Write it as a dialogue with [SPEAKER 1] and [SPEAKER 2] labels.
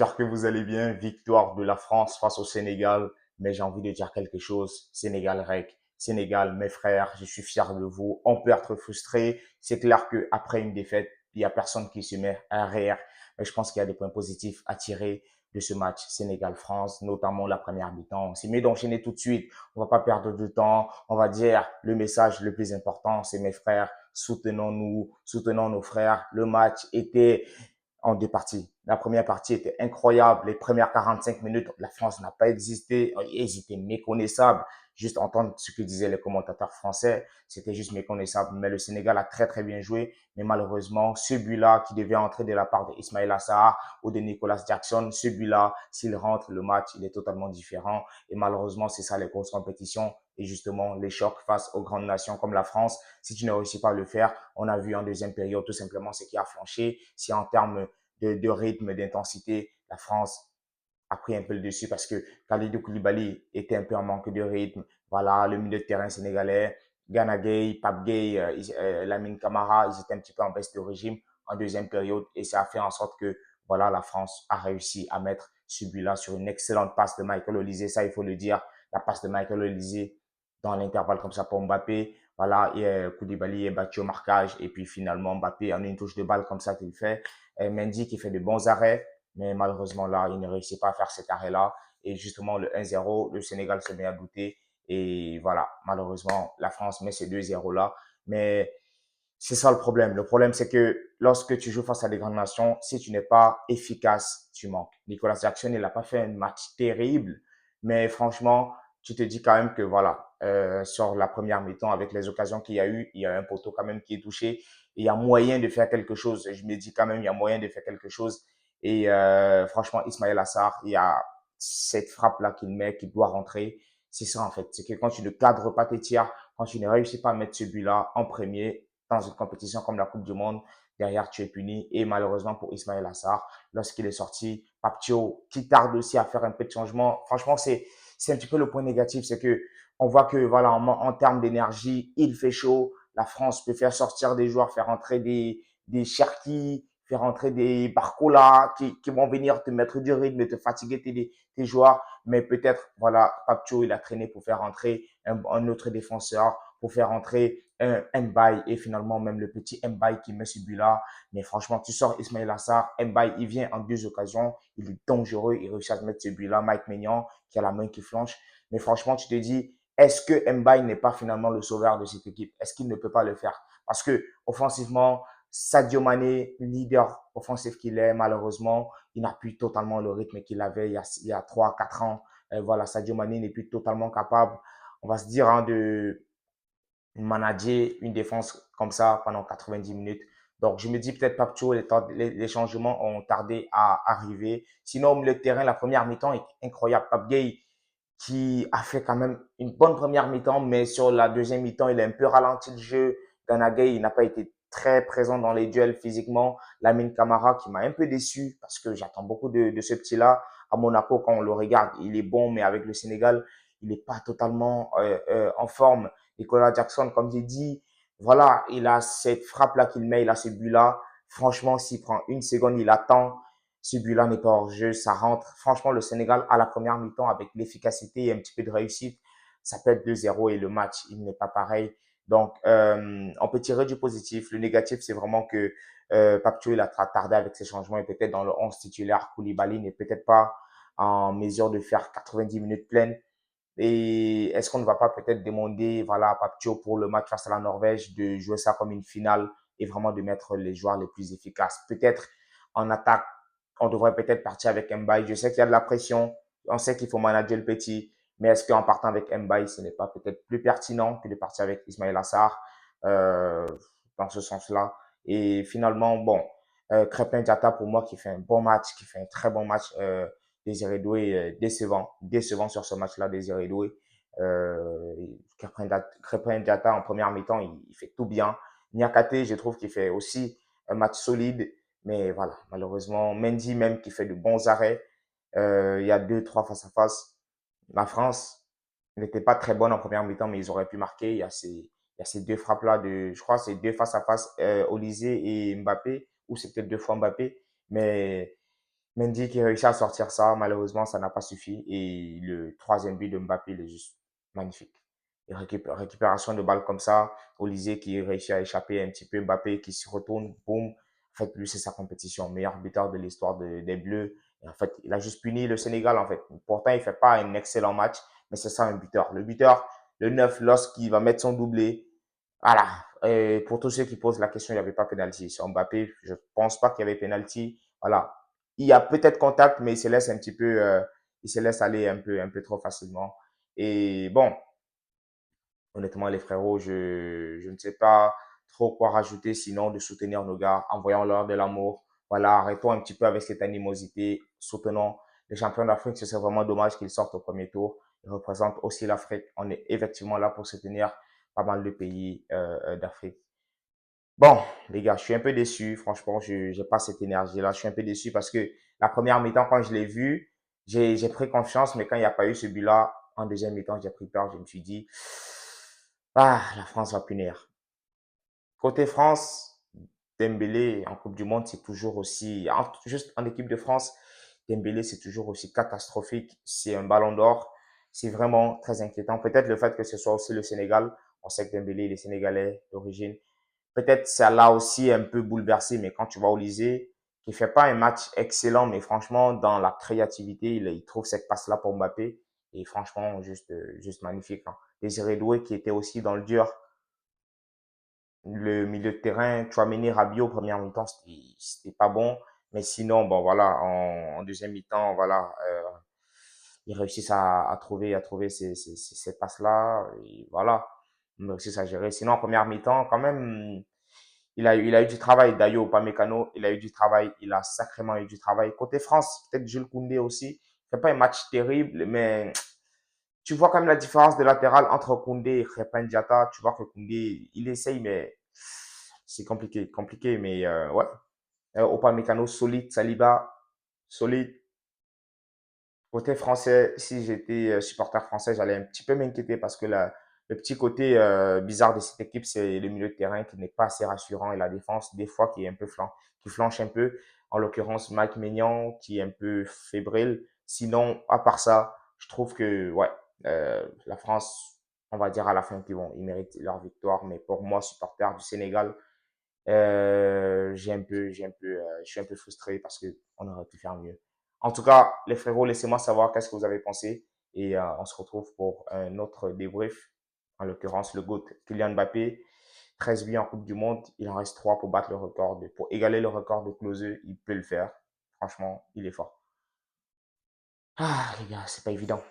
[SPEAKER 1] J'espère que vous allez bien. Victoire de la France face au Sénégal. Mais j'ai envie de dire quelque chose. Sénégal rec. Sénégal, mes frères, je suis fier de vous. On peut être frustré. C'est clair qu'après une défaite, il y a personne qui se met à rire. Mais je pense qu'il y a des points positifs à tirer de ce match Sénégal-France, notamment la première mi-temps. C'est mieux d'enchaîner tout de suite. On va pas perdre de temps. On va dire le message le plus important, c'est mes frères. Soutenons-nous, soutenons nos frères. Le match était en deux parties. La première partie était incroyable. Les premières 45 minutes, la France n'a pas existé. Ils étaient méconnaissables. Juste entendre ce que disaient les commentateurs français, c'était juste méconnaissable. Mais le Sénégal a très très bien joué. Mais malheureusement, ce but-là qui devait entrer de la part de Ismail Assar ou de Nicolas Jackson, ce but-là, s'il rentre, le match, il est totalement différent. Et malheureusement, c'est ça les grosses compétitions. Et justement, les chocs face aux grandes nations comme la France, si tu ne réussis pas à le faire, on a vu en deuxième période tout simplement ce qui a flanché. Si en termes de rythme, d'intensité, la France a pris un peu le dessus parce que Khalidou Koulibaly était un peu en manque de rythme. Voilà, le milieu de terrain sénégalais, Gana Gueye, Pape Gueye, Lamine Camara, ils étaient un petit peu en baisse de régime en deuxième période et ça a fait en sorte que voilà, la France a réussi à mettre ce but-là sur une excellente passe de Michael Olise. Ça, il faut le dire, la passe de Michael Olise dans l'intervalle comme ça pour Mbappé. Voilà, et Koulibaly est battu au marquage et puis finalement Mbappé en une touche de balle comme ça qu'il fait. Mendy qui fait de bons arrêts, mais malheureusement là, il ne réussit pas à faire cet arrêt-là. Et justement, le 1-0, le Sénégal se met à douter. Et voilà, malheureusement, la France met ces 2-0-là. Mais c'est ça le problème. Le problème, c'est que lorsque tu joues face à des grandes nations, si tu n'es pas efficace, tu manques. Nicolas Jackson, il n'a pas fait un match terrible, mais franchement, tu te dis quand même que voilà, sur la première mi-temps, avec les occasions qu'il y a eu, il y a un poteau quand même qui est touché. Il y a moyen de faire quelque chose. Je me dis quand même, il y a moyen de faire quelque chose. Et franchement, Ismaël Assar, il y a cette frappe-là qu'il met, qui doit rentrer. C'est ça en fait. C'est que quand tu ne cadres pas tes tirs, quand tu ne réussis pas à mettre ce but-là en premier, dans une compétition comme la Coupe du Monde, derrière tu es puni. Et malheureusement pour Ismaël Assar, lorsqu'il est sorti, Paptio, qui tarde aussi à faire un peu de changement, franchement, c'est un petit peu le point négatif, c'est que on voit que voilà, en termes d'énergie, il fait chaud. La France peut faire sortir des joueurs, faire entrer des Cherki, faire entrer des Barcola qui vont venir te mettre du rythme, te fatiguer tes joueurs. Mais peut-être, voilà, Papcho, il a traîné pour faire entrer un autre défenseur, pour faire entrer un Mbaye et finalement même le petit Mbaye qui met ce but-là. Mais franchement, tu sors Ismail Assar, Mbaye, il vient en deux occasions, il est dangereux, il réussit à mettre ce but-là. Mike Maignan qui a la main qui flanche. Mais franchement, tu te dis, est-ce que Mbaye n'est pas finalement le sauveur de cette équipe? Est-ce qu'il ne peut pas le faire? Parce que offensivement, Sadio Mané, leader offensif qu'il est, malheureusement, il n'a plus totalement le rythme qu'il avait il y a 3-4 ans. Voilà, Sadio Mané n'est plus totalement capable, on va se dire, hein, de manager une défense comme ça pendant 90 minutes. Donc, je me dis peut-être Papcho, les changements ont tardé à arriver. Sinon, au milieu de terrain, la première mi-temps est incroyable. Pape Gay, qui a fait quand même une bonne première mi-temps, mais sur la deuxième mi-temps, il a un peu ralenti le jeu. Gana Gueye, il n'a pas été très présent dans les duels physiquement. Lamine Camara, qui m'a un peu déçu parce que j'attends beaucoup de ce petit-là. À Monaco, quand on le regarde, il est bon, mais avec le Sénégal, il n'est pas totalement en forme. Nicolas Jackson, comme j'ai dit, voilà, il a cette frappe-là qu'il met, il a ce but-là. Franchement, s'il prend une seconde, il attend. Ce but-là n'est pas hors jeu, ça rentre. Franchement, le Sénégal, à la première mi-temps, avec l'efficacité et un petit peu de réussite, ça peut être 2-0 et le match, il n'est pas pareil. Donc, on peut tirer du positif. Le négatif, c'est vraiment que Papcho, il a tardé avec ses changements et peut-être dans le 11 titulaire, Koulibaly n'est peut-être pas en mesure de faire 90 minutes pleines. Et est-ce qu'on ne va pas peut-être demander, voilà, à Papcho pour le match face à la Norvège de jouer ça comme une finale et vraiment de mettre les joueurs les plus efficaces? Peut-être en attaque, on devrait peut-être partir avec Mbaye. Je sais qu'il y a de la pression, on sait qu'il faut manager le petit, mais est-ce qu'en partant avec Mbaye, ce n'est pas peut-être plus pertinent que de partir avec Ismail Assar euh, dans ce sens-là? Et finalement, bon, Crépin Diatta pour moi qui fait un bon match, qui fait un très bon match. Désiré Doué décevant, décevant sur ce match-là, Désiré Doué. Euh, Crépin Diatta en première mi-temps, il fait tout bien. Niakate, je trouve qu'il fait aussi un match solide, mais voilà, malheureusement, Mendy même qui fait de bons arrêts. Il y a deux, trois face à face. La France n'était pas très bonne en première mi-temps, mais ils auraient pu marquer. Il y a ces deux frappes-là de, je crois, ces deux face à face, Olysée et Mbappé, ou c'est peut-être deux fois Mbappé, mais Mendy qui réussit à sortir ça, malheureusement, ça n'a pas suffi. Et le troisième but de Mbappé, il est juste magnifique. Et récupération de balle comme ça, Olysée qui réussit à échapper un petit peu, Mbappé qui se retourne, boum. En fait, lui, c'est sa compétition, meilleur buteur de l'histoire des Bleus. Et en fait, il a juste puni le Sénégal, en fait. Pourtant, il fait pas un excellent match, mais c'est ça un buteur. Le buteur, le 9, lorsqu'il va mettre son doublé, voilà. Et pour tous ceux qui posent la question, il n'y avait pas pénalty. Sur Mbappé, je pense pas qu'il y avait pénalty. Voilà. Il y a peut-être contact, mais il se laisse un petit peu, il se laisse aller un peu trop facilement. Et bon, honnêtement, les frérots, je ne sais pas trop quoi rajouter sinon de soutenir nos gars, envoyons-leur de l'amour. Voilà, arrêtons un petit peu avec cette animosité, soutenons les champions d'Afrique. Ce serait vraiment dommage qu'ils sortent au premier tour. Ils représentent aussi l'Afrique. On est effectivement là pour soutenir pas mal de pays d'Afrique. Bon, les gars, je suis un peu déçu. Franchement, je n'ai pas cette énergie-là. Je suis un peu déçu parce que la première mi-temps, quand je l'ai vu, j'ai pris confiance, mais quand il n'y a pas eu ce but-là, en deuxième mi-temps, j'ai pris peur. Je me suis dit, ah, la France va punir. Côté France, Dembélé en Coupe du Monde, c'est toujours aussi, juste en équipe de France, Dembélé, c'est toujours aussi catastrophique. C'est un ballon d'or. C'est vraiment très inquiétant. Peut-être le fait que ce soit aussi le Sénégal. On sait que Dembélé, il est sénégalais d'origine. Peut-être ça l'a aussi un peu bouleversé, mais quand tu vas au lycée, qui fait pas un match excellent, mais franchement, dans la créativité, il trouve cette passe-là pour Mbappé. Et franchement, juste magnifique. Hein. Désiré Doué qui était aussi dans le dur. Le milieu de terrain, Chouameni, Rabiot, première mi-temps, c'était pas bon. Mais sinon, bon, voilà, en deuxième mi-temps, voilà, ils réussissent à trouver ces passes-là. Et voilà, ils réussissent à gérer. Sinon, en première mi-temps, quand même, il a eu du travail. Dayo Upamecano, il a eu du travail. Il a sacrément eu du travail. Côté France, peut-être Jules Koundé aussi. Il fait pas un match terrible, mais tu vois quand même la différence de latéral entre Koundé et Crépin Diatta. Tu vois que Koundé, il essaye, mais c'est compliqué. Compliqué, mais ouais. Upamecano, solide. Saliba, solide. Côté français, si j'étais supporter français, j'allais un petit peu m'inquiéter parce que le petit côté bizarre de cette équipe, c'est le milieu de terrain qui n'est pas assez rassurant et la défense, des fois, qui est un peu qui flanche un peu. En l'occurrence, Mike Maignan, qui est un peu fébrile. Sinon, à part ça, je trouve que, ouais, la France, on va dire à la fin ils méritent leur victoire. Mais pour moi, supporter du Sénégal, je suis un peu frustré parce que on aurait pu faire mieux. En tout cas, les frérots, laissez-moi savoir qu'est-ce que vous avez pensé et on se retrouve pour un autre débrief. En l'occurrence, le GOAT, Kylian Mbappé, 13 buts en Coupe du Monde. Il en reste 3 pour battre le record, pour égaler le record de Klose. Il peut le faire. Franchement, il est fort. Ah, les gars, c'est pas évident.